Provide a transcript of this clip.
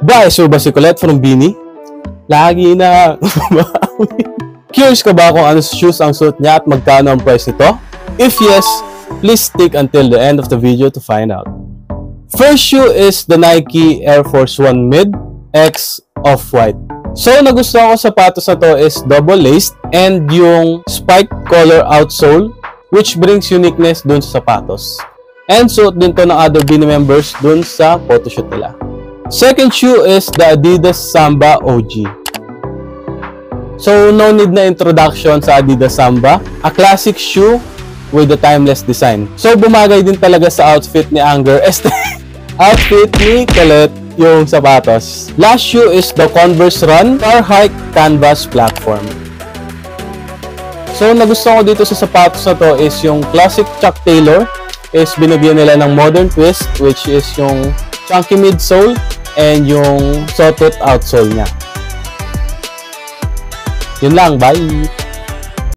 Guys, so ba si Colette from Beanie? Lagi na Curious ka ba kung ano shoes ang suot niya at magkano ang price nito? If yes, please stick until the end of the video to find out. First shoe is the Nike Air Force 1 Mid X Off-White. So, nagustuhan ko sapatos na to is double-laced and yung spiked color outsole which brings uniqueness dun sa sapatos. And suot din to ng other Beanie members dun sa photoshoot nila. Second shoe is the Adidas Samba OG. So, no need na introduction sa Adidas Samba. A classic shoe with a timeless design. So, bumagay din talaga sa outfit ni Anger. Outfit ni Colette yung sapatos. Last shoe is the Converse Run Star Hike Canvas Platform. So, nagustuhan ko dito sa sapatos na to is yung classic Chuck Taylor is binigyan nila ng modern twist which is yung chunky midsole and yung sawtooth outsole niya. Yun lang, bye!